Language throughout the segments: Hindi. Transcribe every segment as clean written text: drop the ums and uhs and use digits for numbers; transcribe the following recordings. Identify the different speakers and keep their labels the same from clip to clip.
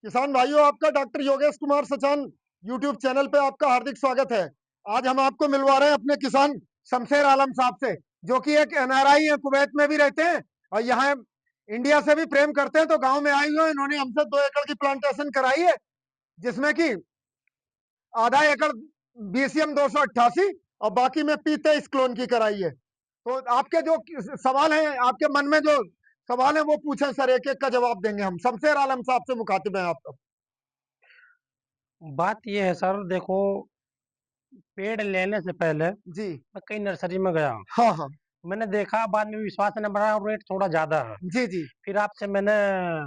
Speaker 1: किसान भाइयों, आपका doctor Yogesh Kumar Sachan YouTube channel पे आपका हार्दिक स्वागत है। आज हम आपको मिलवा रहे हैं अपने किसान शमशेर आलम साहब से, जो कि एक एनआरआई है, कुवैत में भी रहते हैं और यहाँ इंडिया से भी प्रेम करते हैं। तो गांव में आए हुए हैं, इन्होंने हमसे 2 एकड़ की प्लांटेशन कराई है, जिसमें कि आधा एकड़ BCM 288 और बाकी में P23 क्लोन की कराई है। तो आपके जो सवाल हैं, आपके मन में जो सवाल है वो पूछे सर, एक एक का जवाब देंगे हम। शमशेर आलम साहब से मुखातिब हैं आपका।
Speaker 2: बात ये है सर, देखो, पेड़ लेने से पहले
Speaker 1: जी।
Speaker 2: मैं कई नर्सरी में गया।
Speaker 1: हाँ, हाँ।
Speaker 2: मैंने देखा, बाद में विश्वास न बढ़ा और रेट थोड़ा ज्यादा है।
Speaker 1: जी, जी।
Speaker 2: फिर आपसे मैंने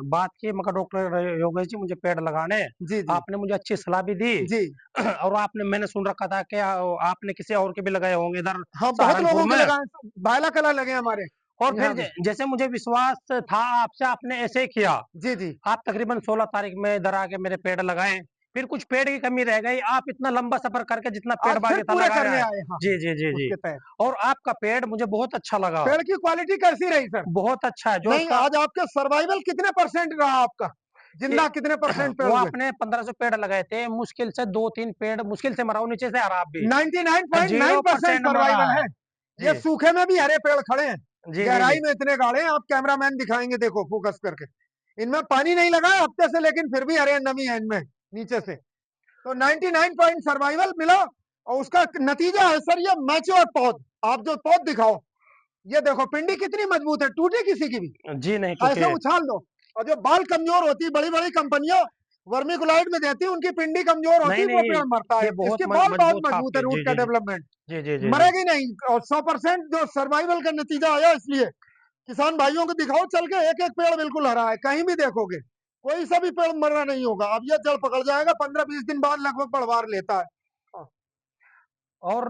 Speaker 2: बात की, मगर डॉक्टर योगेश जी मुझे पेड़ लगाने हैं।
Speaker 1: जी, जी।
Speaker 2: आपने मुझे अच्छी सलाह भी दी।
Speaker 1: जी।
Speaker 2: और आपने, मैंने सुन रखा था कि आपने किसी और के भी लगाए होंगे इधर
Speaker 1: हाँ, बहुत
Speaker 2: सहारनपुर
Speaker 1: लोगों के
Speaker 2: में।
Speaker 1: लगाए, बायला कला लगे हमारे
Speaker 2: और फिर
Speaker 1: यहाँ भी।
Speaker 2: जैसे मुझे विश्वास था आपसे, आपने ऐसे ही किया।
Speaker 1: जी, जी।
Speaker 2: आप तकरीबन 16 तारीख में इधर आके मेरे पेड़ लगाए। फिर कुछ पेड़ की कमी रह गई, आप इतना लंबा सफर करके जितना पेड़
Speaker 1: आज फिर
Speaker 2: बाकी था
Speaker 1: पूरे
Speaker 2: लगाया
Speaker 1: करने
Speaker 2: है।
Speaker 1: आए। हाँ,
Speaker 2: जी जी जी जी।
Speaker 1: उसके तहत
Speaker 2: और आपका पेड़ मुझे बहुत अच्छा लगा।
Speaker 1: पेड़ की क्वालिटी कैसी रही सर?
Speaker 2: बहुत अच्छा है जो
Speaker 1: नहीं,
Speaker 2: उसका।
Speaker 1: आज आपके सर्वाइवल कितने परसेंट रहा आपका?
Speaker 2: ये
Speaker 1: जिंदा कितने परसेंट पेड़
Speaker 2: वो
Speaker 1: हुए?
Speaker 2: आपने 1500 पेड़ लगाए थे, मुश्किल से 2-3 पेड़ मुश्किल से मरा हूं, नीचे से हरा भी।
Speaker 1: 99.9%
Speaker 2: 0% मरा
Speaker 1: सर्वाइवल
Speaker 2: है।
Speaker 1: है। ये
Speaker 2: जी
Speaker 1: सूखे में भी हरे पेड़ खड़े हैं।
Speaker 2: जी जी जी।
Speaker 1: गहराई में इतने गाढ़े हैं, आप कैमरामैन दिखाएंगे, देखो फोकस करके। इनमें पानी नहीं लगा है हफ्ते से, लेकिन फिर भी हरे नमी है इनमें नीचे से। तो 99 पॉइंट सर्वाइवल मिला। और उसका नतीजा है सर ये मैच्योर पौध। आप जो पौध दिखाओ, ये देखो पिंडी कितनी मजबूत है, टूटी किसी की भी?
Speaker 2: जी नहीं
Speaker 1: ऐसे
Speaker 2: टूटे।
Speaker 1: उछाल दो। और जो बाल कमजोर होती, बड़ी बड़ी कंपनियां वर्मिकुलाइड में देती, उनकी पिंडी कमजोर
Speaker 2: नहीं
Speaker 1: होती, वो
Speaker 2: नहीं,
Speaker 1: पेड़ मरता है।
Speaker 2: ये बहुत
Speaker 1: इसकी बाल बहुत
Speaker 2: मजबूत था
Speaker 1: मजबूत है,
Speaker 2: आपके।
Speaker 1: रूट
Speaker 2: जी
Speaker 1: का
Speaker 2: जी जी
Speaker 1: डेवलपमेंट
Speaker 2: जी जी जी जी।
Speaker 1: मरेगी नहीं। और 100% जो सर्वाइवल का नतीजा आया, इसलिए किसान भाइयों को दिखाओ चल के, एक एक पेड़ बिल्कुल हरा है, कहीं भी देखोगे कोई सा भी पेड़ मरना नहीं होगा। अब ये जड़ पकड़ जाएगा, 15-20 दिन बाद लगभग पड़वार लेता है। हाँ।
Speaker 2: और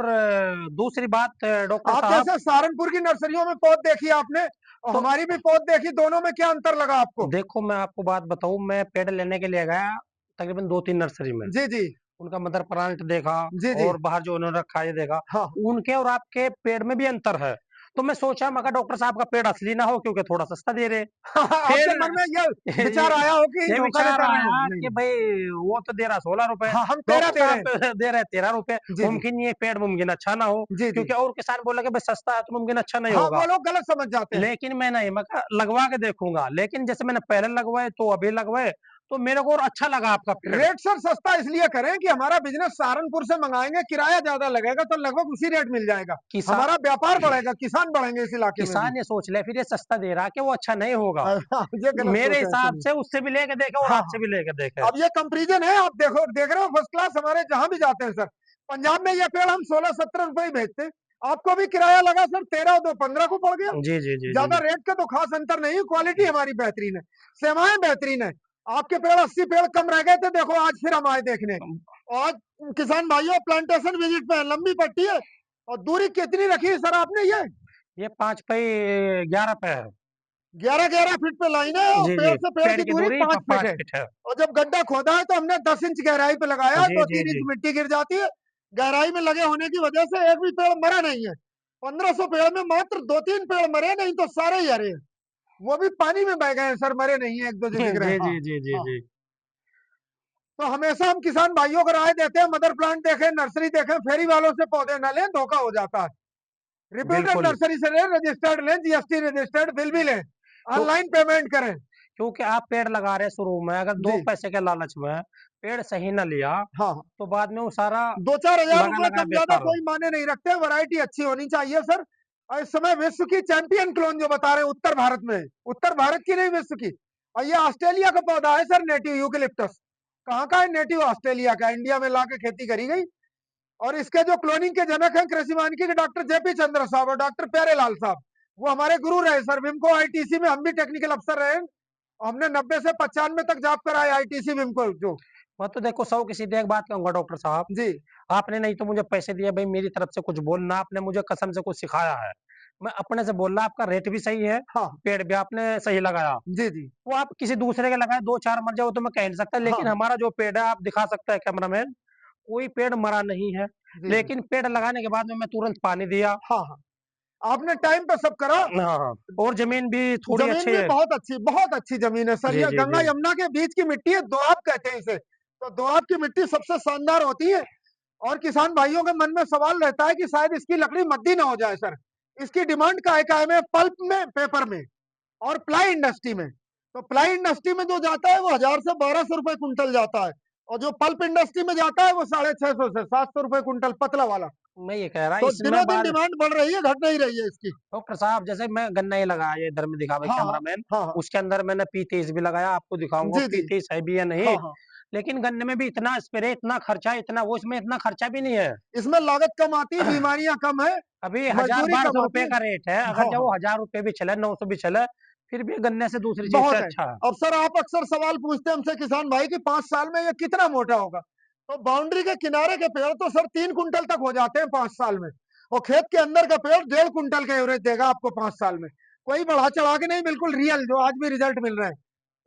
Speaker 2: दूसरी बात, डॉक्टर
Speaker 1: आप
Speaker 2: साहब।
Speaker 1: जैसे सहारनपुर की नर्सरियों में पौध देखी आपने और
Speaker 2: तो
Speaker 1: हमारी भी पौध देखी, दोनों में क्या अंतर लगा आपको?
Speaker 2: देखो, मैं आपको बात बताऊं, मैं पेड़ लेने के लिए गया तकरीबन 2-3 नर्सरी में।
Speaker 1: जी, जी।
Speaker 2: उनका मदर प्लांट देखा
Speaker 1: जी, जी।
Speaker 2: और बाहर जो उन्होंने रखा है ये देखा।
Speaker 1: हाँ।
Speaker 2: उनके और आपके पेड़ में भी अंतर है। तो मैं सोचा, मगर डॉक्टर साहब का पेड़ असली ना हो, क्योंकि थोड़ा सस्ता दे रहे। फिर
Speaker 1: आपके मन में ये
Speaker 2: ये
Speaker 1: विचार आया हो कि
Speaker 2: ये
Speaker 1: धोखा दे
Speaker 2: विचार
Speaker 1: कर रहे हो?
Speaker 2: आया
Speaker 1: नहीं,
Speaker 2: कि
Speaker 1: नहीं।
Speaker 2: भाई वो तो दे रहा 16 रुपए,
Speaker 1: हाँ, हम 13
Speaker 2: डॉक्टर
Speaker 1: दे रहे
Speaker 2: साहब
Speaker 1: हैं।
Speaker 2: तो दे रहे 13 रुपए।
Speaker 1: जी, जी।
Speaker 2: मुमकिन ये पेड़ मुमकिन अच्छा ना हो,
Speaker 1: जी, जी।
Speaker 2: क्योंकि और किसान बोला कि भाई सस्ता है तो मुमकिन अच्छा नहीं
Speaker 1: हाँ,
Speaker 2: होगा।
Speaker 1: वो लोग गलत समझ जाते हैं।
Speaker 2: लेकिन मैं नहीं, मैं कहा लगवा के देखूंगा। लेकिन जैसे मैंने पहले लगवाए तो अभी लगवाए, तो मेरे को और अच्छा लगा आपका पेड़।
Speaker 1: रेट सर सस्ता इसलिए करें कि हमारा बिजनेस सहारनपुर से मंगाएंगे, किराया ज्यादा लगेगा तो लगभग उसी रेट मिल जाएगा।
Speaker 2: किसान
Speaker 1: हमारा व्यापार बढ़ेगा, किसान बढ़ेंगे इस इलाके में भी।
Speaker 2: किसान ये सोच ले फिर, ये सस्ता दे रहा कि वो अच्छा नहीं होगा।
Speaker 1: हाँ, ये गलत
Speaker 2: मेरे
Speaker 1: सोच है, ऐसा
Speaker 2: हिसाब
Speaker 1: नहीं।
Speaker 2: से उससे भी लेके देखे और
Speaker 1: हाँ,
Speaker 2: आपसे
Speaker 1: हाँ।
Speaker 2: भी लेके देखे।
Speaker 1: अब ये कंपेरिजन है, आप देखो, देख रहे हो फर्स्ट क्लास। हमारे जहां भी जाते हैं सर, पंजाब में ये पेड़ हम 16-17 रुपए ही बेचते हैं। आपको भी किराया लगा सर 13 और 2 15 को पड़ गया।
Speaker 2: जी जी जी जी
Speaker 1: ज्यादा
Speaker 2: जी।
Speaker 1: रेट का तो खास अंतर नहीं, क्वालिटी हमारी बेहतरीन है, सेवाएं बेहतरीन है। आपके पेड़ 80 पेड़ कम रह गए थे, देखो आज फिर हम आए देखने। आज किसान भाइयों प्लांटेशन विजिट पे है, लंबी पट्टी है। और दूरी कितनी रखी है सर आपने? ये
Speaker 2: ये 5 बाई 11 पे है।
Speaker 1: 11-11 फीट पे लाइन है और
Speaker 2: जी
Speaker 1: पेड़
Speaker 2: जी,
Speaker 1: से पेड़
Speaker 2: पेड़
Speaker 1: की
Speaker 2: की
Speaker 1: दूरी
Speaker 2: दूरी
Speaker 1: 5 फीट है।
Speaker 2: 5 फीट है।
Speaker 1: और जब गड्ढा खोदा है तो हमने 10 इंच गहराई पे लगाया है,
Speaker 2: जी
Speaker 1: दो
Speaker 2: जी
Speaker 1: तीन इंच
Speaker 2: जी।
Speaker 1: मिट्टी गिर जाती है। गहराई में लगे होने की वजह से एक भी पेड़ मरा नहीं है। 1500 पेड़ में मात्र 2-3 पेड़ मरे, नहीं तो सारे ही हरे हैं। वो भी पानी में बह गए हैं सर, मरे नहीं है, एक दो जो दिख रहे
Speaker 2: जी
Speaker 1: हैं। हाँ,
Speaker 2: जी जी जी
Speaker 1: हाँ।
Speaker 2: जी।
Speaker 1: तो हमेशा हम किसान भाइयों को राय देते हैं, मदर प्लांट देखें, नर्सरी देखें, फेरी वालों से पौधे न लें, धोखा हो जाता है। रिप्यूटेड
Speaker 2: बिल्कुल।
Speaker 1: नर्सरी से लें, रजिस्टर्ड लें, GST रजिस्टर्ड बिल भी लें,
Speaker 2: क्यों
Speaker 1: ऑनलाइन पेमेंट करें।
Speaker 2: क्योंकि आप पेड़ लगा रहे हैं शुरू में, अगर दो
Speaker 1: जी।
Speaker 2: पैसे के लालच में पेड़ सही ना लिया,
Speaker 1: हाँ, हाँ।
Speaker 2: तो बाद में वो सारा
Speaker 1: 2-4 हजार
Speaker 2: लगा
Speaker 1: रुपए
Speaker 2: लगा
Speaker 1: कम ज्यादा
Speaker 2: बेकार हो।
Speaker 1: कोई माने नहीं रखते, वैरायटी अच्छी होनी चाहिए सर। और इस समय विश्व की चैंपियन क्लोन जो बता रहे हैं उत्तर भारत में, उत्तर भारत की नहीं विश्व की। और ये ऑस्ट्रेलिया का पौधा है सर, नेटिव यूकेलिप्टस। कहाँ का है? नेटिव ऑस्ट्रेलिया का, इंडिया में लाके खेती करी गई। और इसके जो क्लोनिंग के जनक हैं कृषि वानिकी के डॉक्टर JP चंद्र साहब और डॉक्टर प्यारेलाल साहब, वो हमारे गुरु रहे सर। विमको ITC में हम भी टेक्निकल अफसर रहे। हमने 90 से 95 तक जॉब कराई ITC विमको जो।
Speaker 2: मैं तो देखो, 100 की सीधी एक बात कहूंगा डॉक्टर साहब।
Speaker 1: जी।
Speaker 2: आपने नहीं तो मुझे पैसे दिए भाई, मेरी तरफ से कुछ बोलना, आपने मुझे कसम से कुछ सिखाया है। मैं अपने से बोल रहा, आपका रेट भी सही है,
Speaker 1: हाँ।
Speaker 2: पेड़ भी आपने सही लगाया।
Speaker 1: जी, जी।
Speaker 2: वो आप किसी दूसरे के लगाए 2-4 मर जाओ तो मैं कह नहीं सकता, लेकिन
Speaker 1: हाँ।
Speaker 2: हमारा जो पेड़ है, आप दिखा सकता है कैमरामैन, कोई पेड़ मरा नहीं है।
Speaker 1: जी, जी।
Speaker 2: लेकिन पेड़ लगाने के बाद में मैं तुरंत पानी दिया।
Speaker 1: हाँ, हाँ। आपने टाइम पे सब करा।
Speaker 2: हाँ, हाँ। और ज़मीन भी थोड़ी
Speaker 1: जमीन
Speaker 2: अच्छी
Speaker 1: भी
Speaker 2: है।
Speaker 1: बहुत अच्छी जमीन है सर।
Speaker 2: जी,
Speaker 1: ये
Speaker 2: जी,
Speaker 1: गंगा
Speaker 2: जी।
Speaker 1: यमुना के बीच की मिट्टी है, दोआब कहते हैं इसे। तो दोआब की मिट्टी सबसे शानदार होती है। और किसान भाइयों के मन में सवाल रहता है कि शायद इसकी लकड़ी मद्दी ना हो जाए सर। इसकी डिमांड काय में, पल्प में, पेपर में और प्लाई इंडस्ट्री में। तो प्लाई इंडस्ट्री में जो जाता है वो 1000 से 1200 रुपए कुंटल जाता है, और जो पल्प इंडस्ट्री में जाता है वो 650 से 700 रुपए कुंटल, पतला वाला।
Speaker 2: मैं ये कह रहा
Speaker 1: तो
Speaker 2: इसमें
Speaker 1: दिनों दिन
Speaker 2: बाल
Speaker 1: डिमांड बढ़ रही है, घट नहीं रही है इसकी।
Speaker 2: डॉक्टर साहब जैसे मैं गन्ना ही लगाया ये इधर में दिखावे
Speaker 1: हाँ हाँ
Speaker 2: कैमरामैन,
Speaker 1: हाँ हाँ।
Speaker 2: उसके अंदर मैंने P23 भी लगाया, आपको दिखाऊँगा
Speaker 1: जी जी।
Speaker 2: P23 है भी या नहीं।
Speaker 1: हाँ हाँ।
Speaker 2: लेकिन गन्ने में भी इतना स्प्रे, इतना खर्चा, इतना वो, इसमें इतना खर्चा भी नहीं है।
Speaker 1: इसमें लागत कम आती है, बीमारियां कम है,
Speaker 2: अभी
Speaker 1: मजदूरी कम
Speaker 2: 1000-1200
Speaker 1: आती
Speaker 2: रुपए
Speaker 1: है।
Speaker 2: का रेट है, अगर
Speaker 1: हाँ
Speaker 2: जब
Speaker 1: हाँ।
Speaker 2: वो 1000 रुपए भी चले, 900 भी चले, फिर भी गन्ने से दूसरी चीज़ से
Speaker 1: बहुत है।
Speaker 2: अच्छा है।
Speaker 1: अब सर आप अक्सर सवाल पूछते हैं हमसे किसान भाई कि 5 साल में ये कितना मोटा होगा। तो बाउंड्री के किनारे के पेड़ तो सर 3 कुंटल तक हो जाते हैं 5 साल में, और खेत के अंदर का पेड़ 1.5 कुंटल का एवरेज देगा आपको 5 साल में। कोई बढ़ा चढ़ा के नहीं, बिल्कुल रियल जो आज भी रिजल्ट मिल रहे हैं।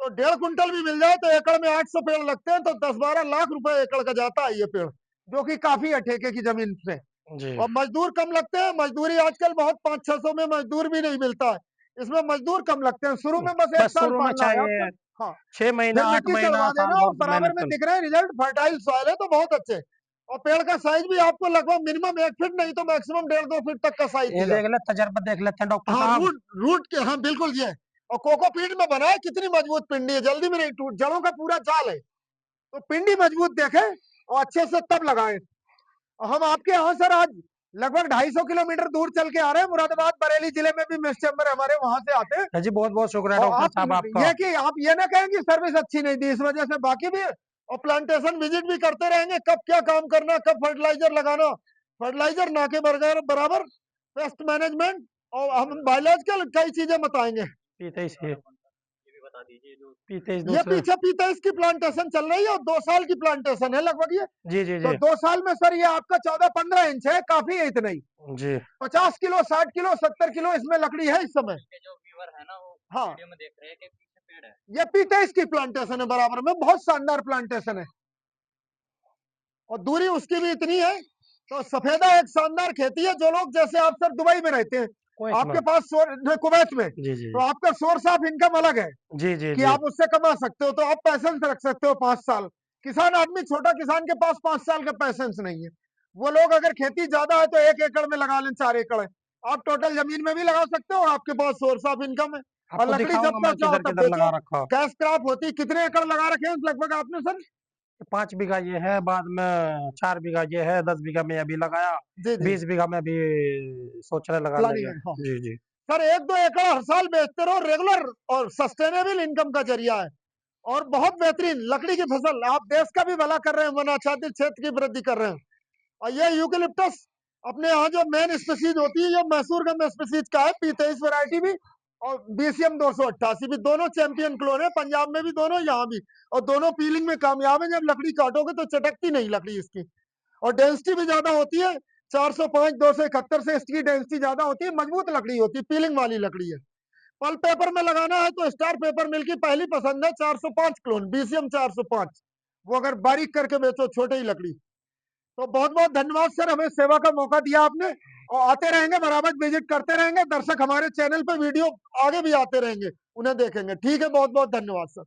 Speaker 1: तो 1.5 कुंटल भी मिल जाए तो एकड़ में 800 पेड़ लगते हैं, तो 10-12 लाख रुपए एकड़ का जाता है ये पेड़, जो कि काफी है ठेके की जमीन से।
Speaker 2: जी।
Speaker 1: और मजदूर कम लगते हैं, मजदूरी आजकल बहुत 500-600 में मजदूर भी नहीं मिलता है। इसमें मजदूर कम लगते हैं, शुरू में बस एक
Speaker 2: बस
Speaker 1: साल
Speaker 2: शुरू में
Speaker 1: पालना है आपका।
Speaker 2: चाहिए
Speaker 1: हाँ।
Speaker 2: 6 महीना,
Speaker 1: फिर
Speaker 2: 8
Speaker 1: मिट्टी
Speaker 2: महीना,
Speaker 1: चढ़वा
Speaker 2: साल
Speaker 1: देना, और
Speaker 2: भर
Speaker 1: बराबर
Speaker 2: मेहनत
Speaker 1: में
Speaker 2: कर।
Speaker 1: दिख रहे हैं रिजल्ट, फर्टाइल सॉइल है तो बहुत अच्छे। और पेड़ का साइज भी आपको लगभग मिनिमम 1 फीट नहीं तो मैक्सिमम 1.5-2 फीट तक का साइज
Speaker 2: ये
Speaker 1: दिया।
Speaker 2: देख ले, तजर्बा देख लेते हैं डॉक्टर
Speaker 1: हाँ
Speaker 2: साहब।
Speaker 1: रूट रूट के, हाँ बिल्कुल ये है। और कोकोपीट में बना है, कितनी मजबूत पिंडी है, जल्दी में नहीं टूट, जड़ों का पूरा जाल है। तो पिंडी मजबूत देखे और अच्छे से तब लगाए। और हम आपके यहाँ सर आज लगभग 250 किलोमीटर दूर चल के आ रहे हैं, मुरादाबाद बरेली जिले में भी मिस चैम्बर हमारे वहां से आते हैं।
Speaker 2: जी, बहुत-बहुत शुक्रिया
Speaker 1: और
Speaker 2: डॉक्टर
Speaker 1: आप
Speaker 2: साहब आपका।
Speaker 1: ये कि आप ये ना कहें कि सर्विस अच्छी नहीं दी, इस वजह से बाकी भी है। और प्लांटेशन विजिट भी करते रहेंगे, कब क्या काम करना, कब फर्टिलाइजर लगाना, फर्टिलाइजर ना के बराबर बराबर, पेस्ट मैनेजमेंट, और हम बायोलॉजिकल कई चीजें बताएंगे।
Speaker 2: P23 ये भी बता दीजिए जो P23
Speaker 1: ये
Speaker 2: दूसरा।
Speaker 1: पीछे पीते इसकी प्लांटेशन चल रही है, और 2 साल की प्लांटेशन है लगभग ये।
Speaker 2: जी, जी,
Speaker 1: तो
Speaker 2: जी।
Speaker 1: 2 साल में सर ये आपका 14-15 इंच है, काफी है इतना ही।
Speaker 2: जी।
Speaker 1: 50 किलो, 60 किलो, 70 किलो इसमें लकड़ी है इस समय।
Speaker 2: के जो व्यूअर है ना, वो
Speaker 1: हाँ।
Speaker 2: वीडियो में देख रहे हैं कि पीछे पेड़ है।
Speaker 1: ये पीते इसकी प्लांटेशन है बराबर में, बहुत शानदार प्लांटेशन है। और दूरी उसकी भी इतनी है। तो सफेदा एक शानदार खेती है। जो लोग जैसे आप सर दुबई में रहते हैं,
Speaker 2: कुवैत में।
Speaker 1: आपके पास कुवैत में,
Speaker 2: जी, जी,
Speaker 1: तो
Speaker 2: जी।
Speaker 1: आपका सोर्स ऑफ इनकम अलग है
Speaker 2: जी, जी,
Speaker 1: कि
Speaker 2: जी।
Speaker 1: आप उससे कमा सकते हो, तो आप पैसेंस रख सकते हो 5 साल। किसान आदमी, छोटा किसान के पास 5 साल का पैसेंस नहीं है। वो लोग अगर खेती ज्यादा है तो 1 एकड़ में लगा लें, 4 एकड़ है, आप टोटल जमीन में भी लगा सकते हो, आपके पास सोर्स ऑफ इनकम है। और
Speaker 2: आपको
Speaker 1: लकड़ी जब
Speaker 2: दिखाऊँगा मैं
Speaker 1: पहुंचाओ तब
Speaker 2: किधर-किधर
Speaker 1: बेचो।
Speaker 2: लगा रखा।
Speaker 1: कैश क्रॉप होती, कितने एकड़ लगा रखे हैं लगभग आपने सर?
Speaker 2: 5 बीघा ये है, बाद में 4 बीघा ये है, 10 बीघा में अभी लगाया,
Speaker 1: जी जी।
Speaker 2: 20 बीघा में अभी सोच रहे लगाने
Speaker 1: प्लानिंग
Speaker 2: का।
Speaker 1: है, हाँ।
Speaker 2: जी, जी।
Speaker 1: सर 1-2 एकड़ हर साल बेचते रहो, रेगुलर और सस्टेनेबल इनकम का जरिया है। और बहुत बेहतरीन लकड़ी की फसल, आप देश का भी भला कर रहे हैं, वन आच्छादित क्षेत्र की वृद्धि कर रहे हैं। और ये यूकेलिप्टस अपने यहाँ जो मेन स्पीसीज होती है, ये मैसूर गम स्पीसीज का है, P23 वैरायटी भी और BCM 288 भी, दोनों चैंपियन क्लोन है, पंजाब में भी दोनों, यहाँ भी। और दोनों पीलिंग में कामयाब है, जब लकड़ी काटोगे तो चटकती नहीं लकड़ी इसकी। और डेंसिटी भी ज्यादा होती है, 405 271 से इसकी डेंसिटी ज्यादा होती है, मजबूत लकड़ी होती है, पीलिंग वाली लकड़ी है। पल्प पेपर में लगाना है तो स्टार पेपर मिल की पहली पसंद है, 405 क्लोन, BCM 405। वो अगर बारीक करके बेचो, छोटे ही लकड़ी। तो बहुत बहुत धन्यवाद सर, हमें सेवा का मौका दिया आपने। और आते रहेंगे, बराबर विजिट करते रहेंगे, दर्शक हमारे चैनल पे वीडियो आगे भी आते रहेंगे, उन्हें देखेंगे। ठीक है, बहुत बहुत धन्यवाद सर।